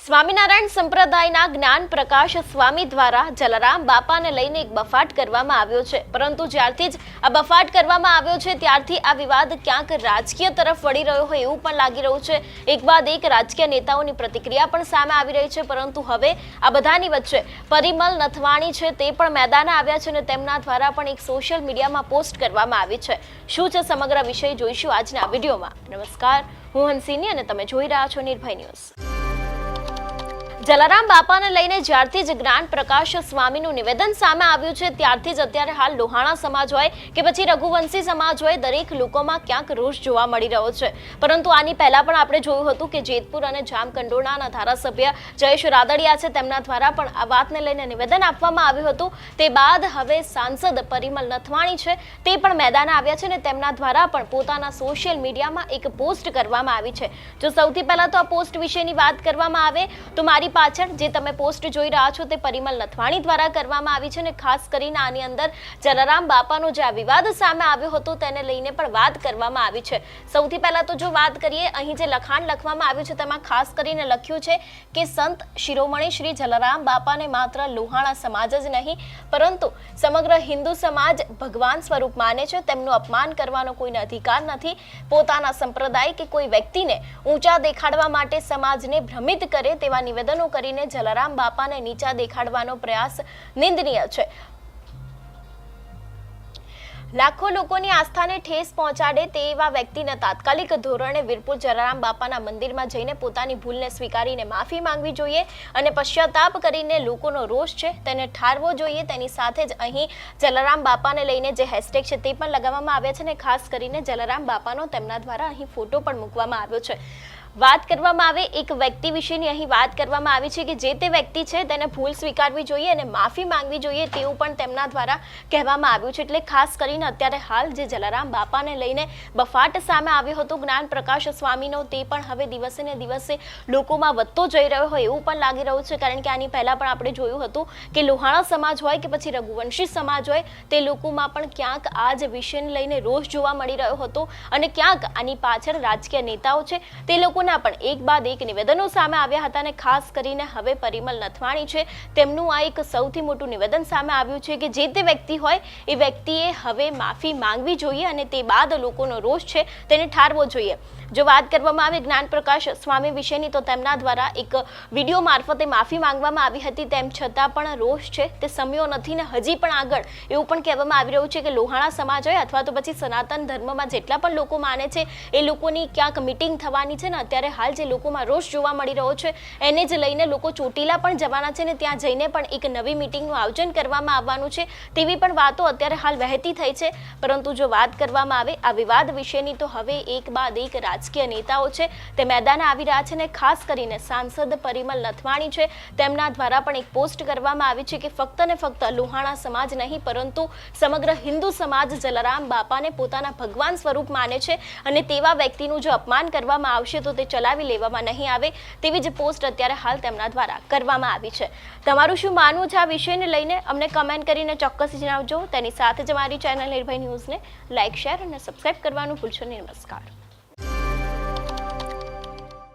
સ્વામિનારાયણ સંપ્રદાયના જ્ઞાન પ્રકાશ સ્વામી દ્વારા જલારામ બાપાને લઈને એક બફાટ કરવામાં આવ્યો છે, પરંતુ જ્યારથી જ આ બફાટ કરવામાં આવ્યો છે ત્યારથી આ વિવાદ ક્યાંક રાજકીય તરફ વળી રહ્યો હોય એવું પણ લાગી રહ્યું છે। એક બાદ એક રાજકીય નેતાઓની પ્રતિક્રિયા પણ સામે આવી રહી છે, પરંતુ હવે આ બધાની વચ્ચે પરિમલ નથવાણી છે તે પણ મેદાને આવ્યા છે અને તેમના દ્વારા પણ એક સોશિયલ મીડિયામાં પોસ્ટ કરવામાં આવી છે। શું છે સમગ્ર વિષય જોઈશું આજના વિડીયોમાં। નમસ્કાર, હું હંસિની અને તમે જોઈ રહ્યા છો નિર્ભય ન્યૂઝ। જલારામ બાપાને લઈને જ્યારથી જ જ્ઞાન પ્રકાશ સ્વામીનું નિવેદન સામે આવ્યું છે ત્યારથી જ અત્યારે હાલ લોહાણા સમાજ હોય કે પછી રઘુવંશી સમાજ હોય દરેક લોકોમાં ક્યાંક રોષ જોવા મળી રહ્યો છે। પરંતુ આની પહેલા પણ આપણે જોયું હતું કે જેતપુર અને જામકંડોરણાના ધારાસભ્ય જયેશ રાદડિયા છે તેમના દ્વારા પણ આ વાતને લઈને નિવેદન આપવામાં આવ્યું હતું। તે બાદ હવે સાંસદ પરિમલ નથવાણી છે તે પણ મેદાને આવ્યા છે અને તેમના દ્વારા પણ પોતાના સોશિયલ મીડિયામાં એક પોસ્ટ કરવામાં આવી છે। જો સૌથી પહેલા તો આ પોસ્ટ વિશેની વાત કરવામાં આવે તો મારી પાછળ જે તમે પોસ્ટ જોઈ રહ્યા છો તે પરિમલ નથવાણી દ્વારા કરવામાં આવી છે અને ખાસ કરીને આની અંદર જલારામ બાપાનો જે આ વિવાદ સામે આવ્યો હતો તેને લઈને પણ વાત કરવામાં આવી છે। સૌથી પહેલા તો જો વાત કરીએ, અહીં જે લખાણ લખવામાં આવ્યું છે તેમાં ખાસ કરીને લખ્યું છે કે સંત શિરોમણી શ્રી જલારામ બાપાને માત્ર લોહાણા સમાજ જ નહીં પરંતુ સમગ્ર હિન્દુ સમાજ ભગવાન સ્વરૂપ માને છે। તેમનું અપમાન કરવાનો કોઈને અધિકાર નથી। પોતાના સંપ્રદાય કે કોઈ વ્યક્તિને ઊંચા દેખાડવા માટે સમાજને ભ્રમિત કરે તેવા નિવેદનો કરીને જલારામ બાપાને નીચા દેખાડવાનો પ્રયાસ નિંદનીય છે। લાખો લોકોની આસ્થાને ઠેસ પહોંચાડે તેવા વ્યક્તિને તાત્કાલિક ધોરણે વીરપુર જલારામ બાપાના મંદિરમાં જઈને પોતાની ભૂલને સ્વીકારીને માફી માંગવી જોઈએ અને પશ્ચાતાપ કરીને લોકોનો રોષ છે તેને ઠારવો જોઈએ। તેની સાથે જ અહીં જલારામ બાપાને લઈને જે હેશટેગ છે તે પણ લગાવવામાં આવ્યા છે અને ખાસ કરીને જલારામ બાપાનો તેમના દ્વારા અહીં ફોટો પણ મૂકવામાં આવ્યો છે। વાત કરવામાં આવે એક વ્યક્તિ વિશેની અહીં વાત કરવામાં આવી છે કે જે તે વ્યક્તિ છે તેને ભૂલ સ્વીકારવી જોઈએ અને માફી માંગવી જોઈએ તેવું પણ તેમના દ્વારા કહેવામાં આવ્યું છે। એટલે ખાસ કરીને અત્યારે હાલ જે જલારામ બાપાને લઈને બફાટ સામે આવ્યો હતો જ્ઞાન પ્રકાશ સ્વામીનો તે પણ હવે દિવસે ને દિવસે લોકોમાં વધતો જઈ રહ્યો હોય એવું પણ લાગી રહ્યું છે। કારણ કે આની પહેલા પણ આપણે જોયું હતું કે લોહાણા સમાજ હોય કે પછી રઘુવંશી સમાજ હોય તે લોકોમાં પણ ક્યાંક આ જ વિષયને લઈને રોષ જોવા મળી રહ્યો હતો અને ક્યાંક આની પાછળ રાજકીય નેતાઓ છે તે લોકો પણ એક બાદ એક નિવેદનો સામે આવ્યા હતા અને ખાસ કરીને હવે પરિમલ નથવાણી છે તેમનું આ એક સૌથી મોટું નિવેદન સામે આવ્યું છે કે જે તે વ્યક્તિ હોય એ વ્યક્તિએ હવે માફી માંગવી જોઈએ અને તે બાદ લોકોનો રોષ છે તેને ઠારવો જોઈએ। જો વાત કરવામાં આવે જ્ઞાન પ્રકાશ સ્વામી વિશેની તો તેમના દ્વારા એક વિડીયો મારફતે માફી માંગવામાં આવી હતી, તેમ છતાં પણ રોષ છે તે સમ્યો નથી ને હજી પણ આગળ એવું પણ કહેવામાં આવી રહ્યું છે કે લોહાણા સમાજ હોય અથવા તો પછી સનાતન ધર્મમાં જેટલા પણ લોકો માને છે એ લોકોની ક્યાંક મીટિંગ થવાની છે ને અત્યારે હાલ જે લોકોમાં રોષ જોવા મળી રહ્યો છે એને જ લઈને લોકો ચોટીલા પણ જવાના છે ને ત્યાં જઈને પણ એક નવી મીટિંગનું આયોજન કરવામાં આવવાનું છે તેવી પણ વાતો અત્યારે હાલ વહેતી થઈ છે। પરંતુ જો વાત કરવામાં આવે આ વિવાદ વિશેની તો હવે એક બાદ એક રાજકીય નેતાઓ છે તે મેદાને આવી રહ્યા છે અને ખાસ કરીને સાંસદ પરિમલ નથવાણી છે તેમના દ્વારા પણ એક પોસ્ટ કરવામાં આવી છે કે ફક્ત ને ફક્ત લોહાણા સમાજ નહીં પરંતુ સમગ્ર હિન્દુ સમાજ જલારામ બાપાને પોતાના ભગવાન સ્વરૂપ માને છે અને તેવા વ્યક્તિનું જો અપમાન કરવામાં આવશે તો તે ચલાવી લેવામાં નહીં આવે તેવી જ પોસ્ટ અત્યારે હાલ તેમના દ્વારા કરવામાં આવી છે। તમારું શું માનવું છે આ વિષયને લઈને અમને કમેન્ટ કરીને ચોક્કસ જણાવજો। તેની સાથે જ અમારી ચેનલ નિર્ભય ન્યૂઝને લાઇક, શેર અને સબસ્ક્રાઇબ કરવાનું ભૂલશો નહીં। નમસ્કાર।